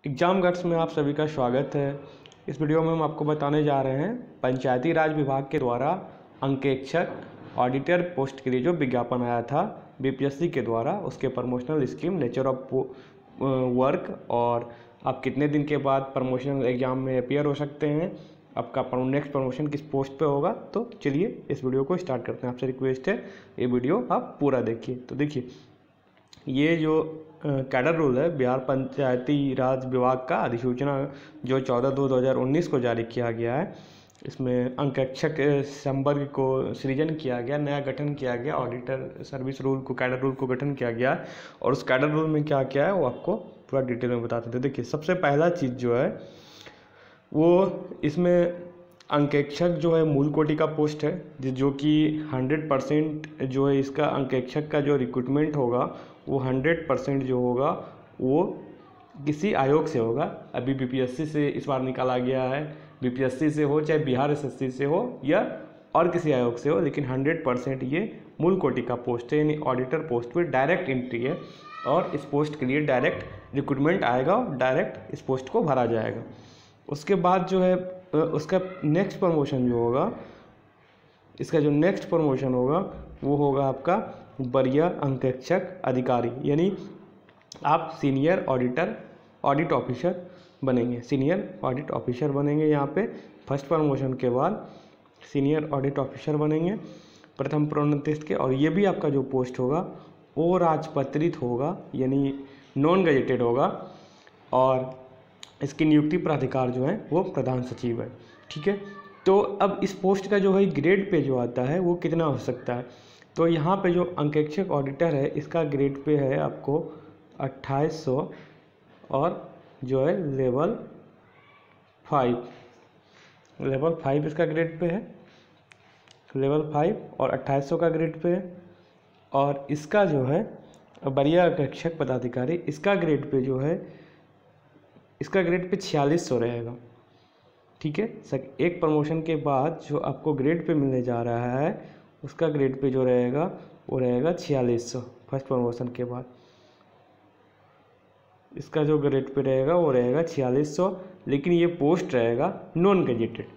Exam guides में आप सभी का स्वागत है। इस वीडियो में हम आपको बताने जा रहे हैं पंचायती राज विभाग के द्वारा अंकेक्षक ऑडिटर पोस्ट के लिए जो विज्ञापन आया था बीपीएससी के द्वारा, उसके promotional scheme, nature of work और आप कितने दिन के बाद प्रमोशनल एग्जाम में अपियर हो सकते हैं, आपका नेक्स्ट प्रमोशन किस पोस्ट पे होगा। तो चलिए इस वीडियो को स्टार्ट करते हैं। आपसे रिक्वेस्ट है ये वीडियो आप पूरा देखिए। तो देखिए, ये जो कैडर रूल है बिहार पंचायती राज विभाग का अधिसूचना जो 14/2/2019 को जारी किया गया है। इसमें अंकेक्षक संवर्ग को सृजन किया गया, नया गठन किया गया, ऑडिटर सर्विस रूल को, कैडर रूल को गठन किया गया है। और उस कैडर रूल में क्या क्या है वो आपको पूरा डिटेल में बताते थे। देखिए, सबसे पहला चीज़ जो है वो इसमें अंकेक्षक जो है मूल कोटि का पोस्ट है, जो कि 100% जो है इसका अंकेक्षक का जो रिक्रूटमेंट होगा वो 100% जो होगा वो किसी आयोग से होगा। अभी बीपीएससी से इस बार निकाला गया है, बीपीएससी से हो चाहे बिहार एसएससी से हो या और किसी आयोग से हो, लेकिन 100% ये मूल कोटि का पोस्ट है, यानी ऑडिटर पोस्ट पे डायरेक्ट एंट्री है और इस पोस्ट के लिए डायरेक्ट रिक्रूटमेंट आएगा और डायरेक्ट इस पोस्ट को भरा जाएगा। उसके बाद जो है उसका नेक्स्ट प्रमोशन जो होगा, इसका जो नेक्स्ट प्रमोशन होगा वो होगा आपका वरीय अंकेक्षक अधिकारी, यानी आप सीनियर ऑडिट ऑफिसर बनेंगे, सीनियर ऑडिट ऑफिसर बनेंगे। यहाँ पे फर्स्ट प्रमोशन के बाद सीनियर ऑडिट ऑफिसर बनेंगे प्रथम प्रोन्नति के। और ये भी आपका जो पोस्ट होगा वो राजपत्रित होगा, यानी नॉन गजेटेड होगा, और इसकी नियुक्ति प्राधिकार जो है वो प्रधान सचिव है। ठीक है, तो अब इस पोस्ट का जो है ग्रेड पे जो आता है वो कितना हो सकता है। तो यहाँ पे जो अंकेक्षक ऑडिटर है इसका ग्रेड पे है आपको 2800 और जो है लेवल 5 इसका ग्रेड पे है, लेवल 5 और 2800 का ग्रेड पे है। और इसका जो है वरीय अंकेक्षक पदाधिकारी, इसका ग्रेड पे जो है, इसका ग्रेड पे 4600 रहेगा। ठीक है, एक प्रमोशन के बाद जो आपको ग्रेड पे मिलने जा रहा है उसका ग्रेड पे जो रहेगा वो रहेगा 4600 फर्स्ट प्रमोशन के बाद। इसका जो ग्रेड पे रहेगा वो रहेगा 4600, लेकिन ये पोस्ट रहेगा नॉन गजेटेड।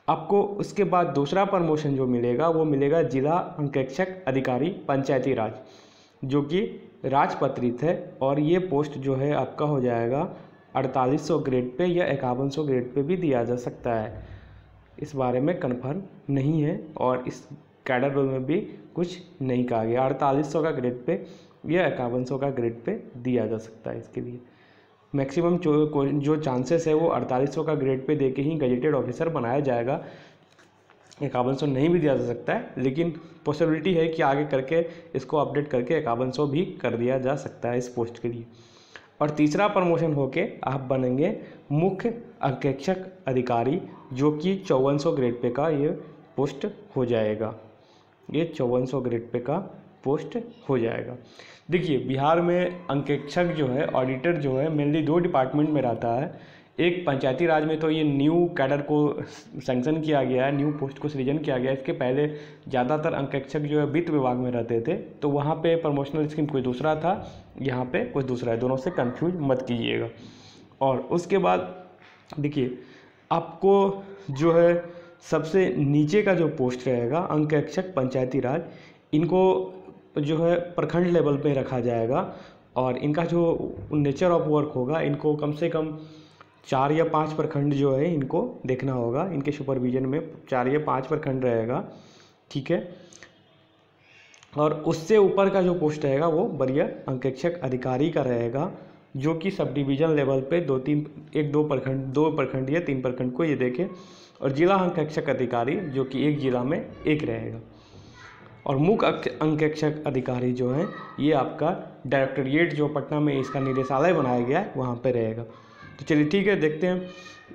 आपको उसके बाद दूसरा प्रमोशन जो मिलेगा वो मिलेगा जिला अंकेक्षक अधिकारी पंचायती राज, जो कि राजपत्रित है, और ये पोस्ट जो है आपका हो जाएगा 4800 ग्रेड पे या 5100 ग्रेड पे भी दिया जा सकता है। इस बारे में कंफर्म नहीं है और इस कैडर रूल में भी कुछ नहीं कहा गया। 4800 का ग्रेड पे या 5100 का ग्रेड पे दिया जा सकता है। इसके लिए मैक्सिमम जो चांसेस है वो 4800 का ग्रेड पे दे के ही गजेटेड ऑफिसर बनाया जाएगा। 5100 नहीं भी दिया जा सकता है, लेकिन पॉसिबिलिटी है कि आगे करके इसको अपडेट करके 5100 भी कर दिया जा सकता है इस पोस्ट के लिए। और तीसरा प्रमोशन होके आप बनेंगे मुख्य अंकेक्षक अधिकारी, जो कि 5400 ग्रेड पे का ये पोस्ट हो जाएगा। ये 5400 ग्रेड पे का पोस्ट हो जाएगा। देखिए, बिहार में अंकेक्षक जो है, ऑडिटर जो है, मेनली 2 डिपार्टमेंट में रहता है। एक पंचायती राज में तो ये न्यू कैडर को सैंक्शन किया गया है, न्यू पोस्ट को सृजन किया गया है। इसके पहले ज़्यादातर अंकेक्षक जो है वित्त विभाग में रहते थे, तो वहाँ पे प्रमोशनल स्कीम कोई दूसरा था, यहाँ पे कुछ दूसरा है, दोनों से कंफ्यूज मत कीजिएगा। और उसके बाद देखिए, आपको जो है सबसे नीचे का जो पोस्ट रहेगा अंकेक्षक पंचायती राज, इनको जो है प्रखंड लेवल पे रखा जाएगा, और इनका जो नेचर ऑफ वर्क होगा, इनको कम से कम 4 या 5 प्रखंड जो है इनको देखना होगा। इनके सुपरविजन में 4 या 5 प्रखंड रहेगा। ठीक है, और उससे ऊपर का जो पोस्ट रहेगा वो वरीय अंकेक्षक अधिकारी का रहेगा, जो कि सब डिवीज़न लेवल पे 2 प्रखंड या 3 प्रखंड को ये देखे। और जिला अंकेक्षक अधिकारी, जो कि एक जिला में एक रहेगा। और मुख्य अंकेक्षक अधिकारी जो है ये आपका डायरेक्टोरेट, जो पटना में इसका निदेशालय बनाया गया है, वहाँ पे रहेगा। तो चलिए ठीक है, देखते हैं।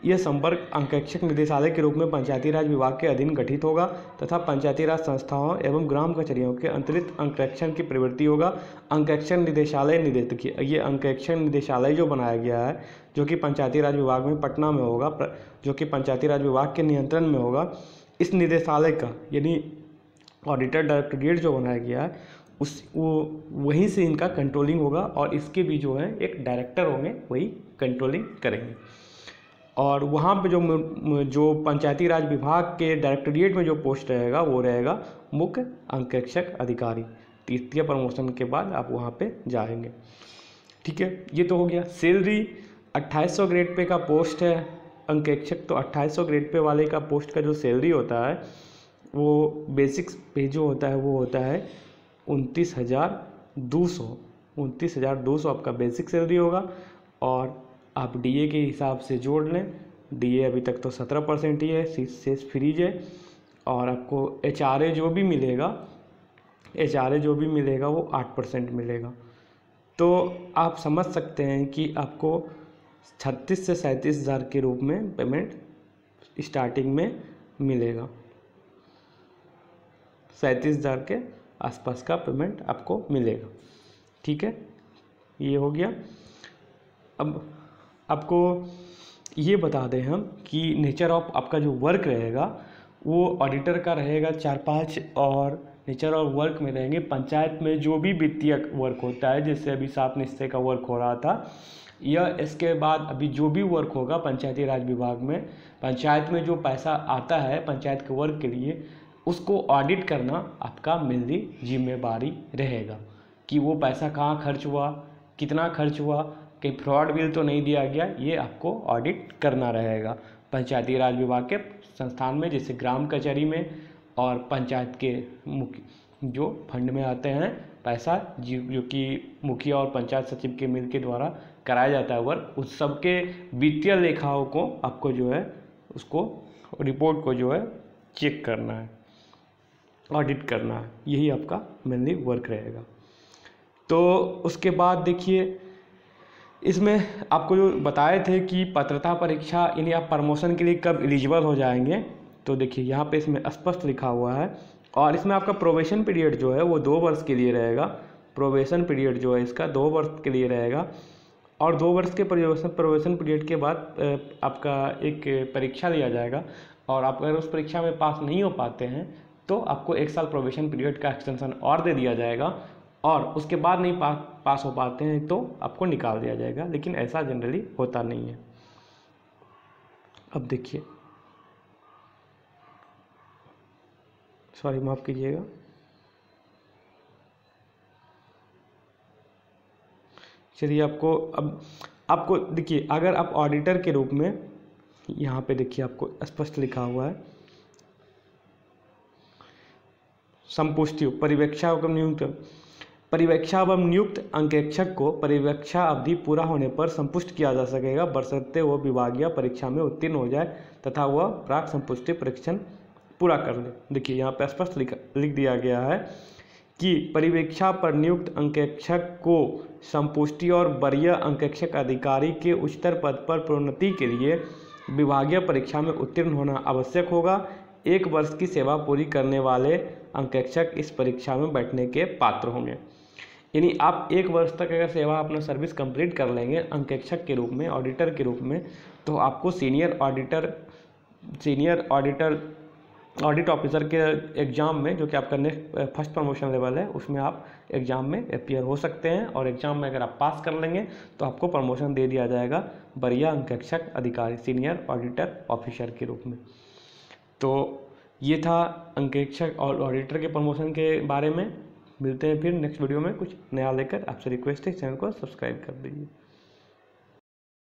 यह संवर्ग अंकेक्षक निदेशालय के रूप में पंचायती राज विभाग के अधीन गठित होगा तथा पंचायती राज संस्थाओं एवं ग्राम कचहरियों के अंतरित अंकेक्षण की प्रवृत्ति होगा। अंकेक्षण निदेशालय ये अंकेक्षण निदेशालय जो बनाया गया है, जो कि पंचायती राज विभाग में पटना में होगा, जो कि पंचायती राज विभाग के नियंत्रण में होगा। इस निदेशालय का, यानी ऑडिटर डायरेक्टोरेट जो बनाया गया है, वहीं से इनका कंट्रोलिंग होगा और इसके भी जो है एक डायरेक्टर होंगे, वही कंट्रोलिंग करेंगे। और वहाँ पे जो पंचायती राज विभाग के डायरेक्टोरेट में जो पोस्ट रहेगा वो रहेगा मुख्य अंकेक्षक अधिकारी। तृतीय प्रमोशन के बाद आप वहाँ पे जाएंगे। ठीक है, ये तो हो गया। सैलरी 2800 ग्रेड पे का पोस्ट है अंकेक्षक, तो 2800 ग्रेड पे वाले का पोस्ट का जो सैलरी होता है वो बेसिक्स पे जो होता है वो होता है 29,200 आपका बेसिक सैलरी होगा। और आप डीए के हिसाब से जोड़ लें, डीए अभी तक तो 17% ही है, शेष फ्रीज है। और आपको एचआरए जो भी मिलेगा वो 8% मिलेगा। तो आप समझ सकते हैं कि आपको 36 से 37 हज़ार के रूप में पेमेंट स्टार्टिंग में मिलेगा। 37 हज़ार के आसपास का पेमेंट आपको मिलेगा। ठीक है, ये हो गया। अब आपको ये बता दें हम कि नेचर ऑफ आपका जो वर्क रहेगा वो ऑडिटर का रहेगा 4-5, और नेचर ऑफ वर्क में रहेंगे पंचायत में जो भी वित्तीय वर्क होता है, जैसे अभी 7 निश्चय का वर्क हो रहा था, या इसके बाद अभी जो भी वर्क होगा पंचायती राज विभाग में, पंचायत में जो पैसा आता है पंचायत के वर्क के लिए, उसको ऑडिट करना आपका मेनली जिम्मेवारी रहेगा कि वो पैसा कहाँ खर्च हुआ, कितना खर्च हुआ, कहीं फ्रॉड बिल तो नहीं दिया गया, ये आपको ऑडिट करना रहेगा पंचायती राज विभाग के संस्थान में, जैसे ग्राम कचहरी में और पंचायत के मुख्य जो फंड में आते हैं पैसा, जो कि मुखिया और पंचायत सचिव के मिल के द्वारा कराया जाता है वर्क, उस सब के वित्तीय लेखाओं को आपको जो है उसको रिपोर्ट को जो है चेक करना है, ऑडिट करना है, यही आपका मेनली वर्क रहेगा। तो उसके बाद देखिए इसमें आपको जो बताए थे कि पात्रता परीक्षा यानी आप प्रमोशन के लिए कब एलिजिबल हो जाएंगे, तो देखिए यहाँ पे इसमें स्पष्ट लिखा हुआ है। और इसमें आपका प्रोबेशन पीरियड जो है वो 2 वर्ष के लिए रहेगा। प्रोबेशन पीरियड जो है इसका 2 वर्ष के लिए रहेगा। और 2 वर्ष के प्रोबेशन पीरियड के बाद आपका एक परीक्षा लिया जाएगा, और आप अगर उस परीक्षा में पास नहीं हो पाते हैं तो आपको 1 साल प्रोबेशन पीरियड का एक्सटेंशन और दे दिया जाएगा, और उसके बाद नहीं पास हो पाते हैं तो आपको निकाल दिया जाएगा। लेकिन ऐसा जनरली होता नहीं है। अब देखिए, सॉरी माफ़ कीजिएगा, चलिए आपको देखिए, अगर आप ऑडिटर के रूप में, यहाँ पे देखिए आपको स्पष्ट लिखा हुआ है संपुष्टि परिवेक्षा एवं नियुक्त अंकेक्षक को परिवेक्षा अवधि पूरा होने पर संपुष्ट किया जा सकेगा, बशर्ते वह विभागीय परीक्षा में उत्तीर्ण हो जाए तथा वह प्राक संपुष्टि परीक्षण पूरा कर ले। देखिए यहाँ पे स्पष्ट लिख दिया गया है कि परिवेक्षा पर नियुक्त अंकेक्षक को संपुष्टि और वरीय अंकेक्षक अधिकारी के उच्चतर पद पर प्रोन्नति के लिए विभागीय परीक्षा में उत्तीर्ण होना आवश्यक होगा। 1 वर्ष की सेवा पूरी करने वाले अंकेक्षक इस परीक्षा में बैठने के पात्र होंगे। यानी आप 1 वर्ष तक अगर सेवा अपना सर्विस कंप्लीट कर लेंगे अंकेक्षक के रूप में, ऑडिटर के रूप में, तो आपको सीनियर ऑडिट ऑफिसर के एग्ज़ाम में, जो कि आपका नेक्स्ट फर्स्ट प्रमोशन लेवल है, उसमें आप एग्ज़ाम में अपीयर हो सकते हैं। और एग्ज़ाम में अगर आप पास कर लेंगे तो आपको प्रमोशन दे दिया जाएगा वरीय अंकेक्षक अधिकारी, सीनियर ऑडिटर ऑफिसर के रूप में। तो ये था अंकेक्षक और ऑडिटर के प्रमोशन के बारे में। मिलते हैं फिर नेक्स्ट वीडियो में कुछ नया लेकर। आपसे रिक्वेस्ट है चैनल को सब्सक्राइब कर दीजिए।